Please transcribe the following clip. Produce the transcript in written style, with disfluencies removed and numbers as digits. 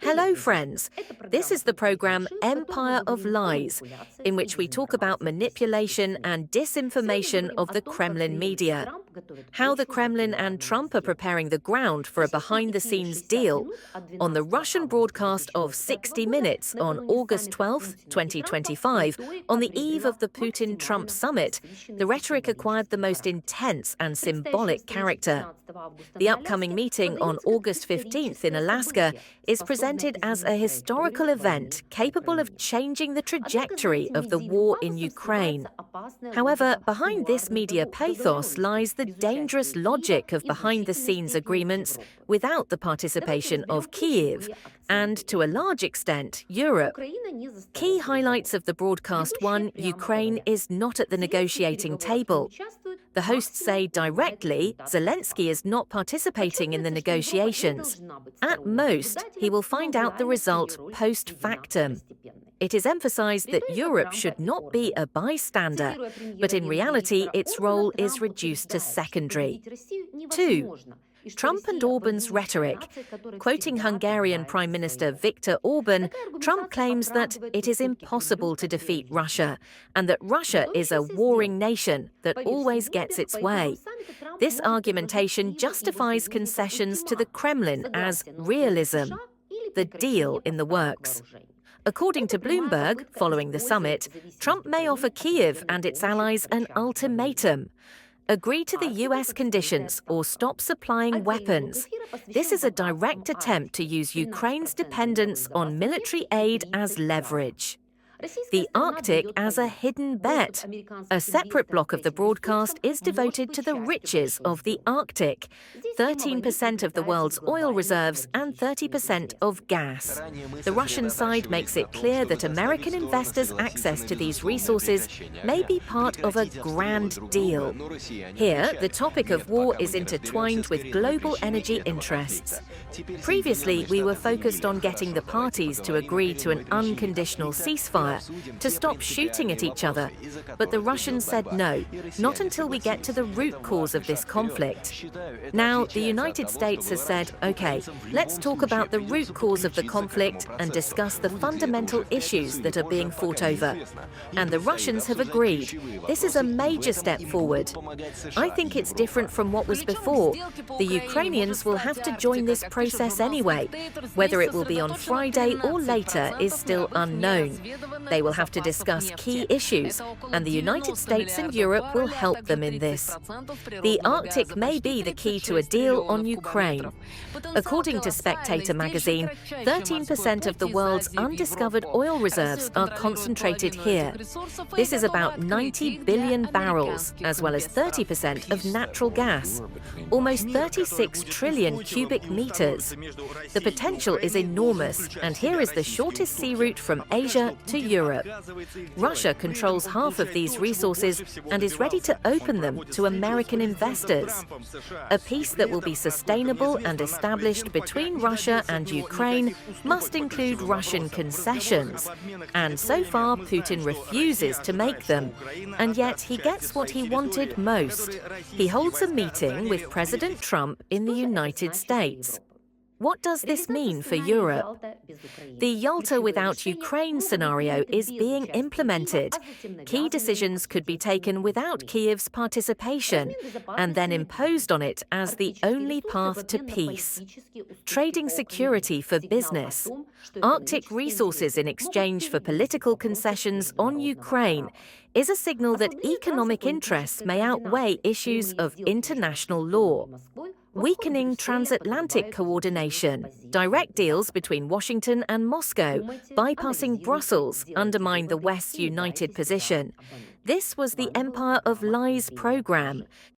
Hello, friends. This is the program Empire of Lies, in which we talk about manipulation and disinformation of the Kremlin media, how the Kremlin and Trump are preparing the ground for a behind-the-scenes deal. On the Russian broadcast of 60 Minutes on August 12, 2025, on the eve of the Putin-Trump summit, the rhetoric acquired the most intense and symbolic character. The upcoming meeting on August 15th in Alaska is presented as a historical event capable of changing the trajectory of the war in Ukraine. However, behind this media pathos lies the dangerous logic of behind-the-scenes agreements without the participation of Kyiv and, to a large extent, Europe. Key highlights of the broadcast: 1. Ukraine is not at the negotiating table. The hosts say directly Zelensky is not participating in the negotiations. At most, he will find out the result post-factum. It is emphasized that Europe should not be a bystander, but in reality its role is reduced to secondary. 2. Trump and Orban's rhetoric. Quoting Hungarian Prime Minister Viktor Orban, Trump claims that it is impossible to defeat Russia and that Russia is a warring nation that always gets its way. This argumentation justifies concessions to the Kremlin as realism, the deal in the works. According to Bloomberg, following the summit, Trump may offer Kyiv and its allies an ultimatum: agree to the US conditions or stop supplying weapons. This is a direct attempt to use Ukraine's dependence on military aid as leverage. The Arctic as a hidden bet. A separate block of the broadcast is devoted to the riches of the Arctic: 13% of the world's oil reserves and 30% of gas. The Russian side makes it clear that American investors' access to these resources may be part of a grand deal. Here, the topic of war is intertwined with global energy interests. Previously, we were focused on getting the parties to agree to an unconditional ceasefire, to stop shooting at each other. But the Russians said no, not until we get to the root cause of this conflict. Now, the United States has said, okay, let's talk about the root cause of the conflict and discuss the fundamental issues that are being fought over. And the Russians have agreed. This is a major step forward. I think it's different from what was before. The Ukrainians will have to join this process anyway. Whether it will be on Friday or later is still unknown. They will have to discuss key issues, and the United States and Europe will help them in this. The Arctic may be the key to a deal on Ukraine. According to Spectator magazine, 13% of the world's undiscovered oil reserves are concentrated here. This is about 90 billion barrels, as well as 30% of natural gas, almost 36 trillion cubic meters. The potential is enormous, and here is the shortest sea route from Asia to Europe. Russia controls half of these resources and is ready to open them to American investors. A peace that will be sustainable and established between Russia and Ukraine must include Russian concessions. And so far, Putin refuses to make them. And yet he gets what he wanted most. He holds a meeting with President Trump in the United States. What does this mean for Europe? The Yalta without Ukraine scenario is being implemented. Key decisions could be taken without Kyiv's participation and then imposed on it as the only path to peace. Trading security for business. Arctic resources in exchange for political concessions on Ukraine is a signal that economic interests may outweigh issues of international law. Weakening transatlantic coordination. Direct deals between Washington and Moscow, bypassing Brussels, undermine the West's united position. This was the Empire of Lies program.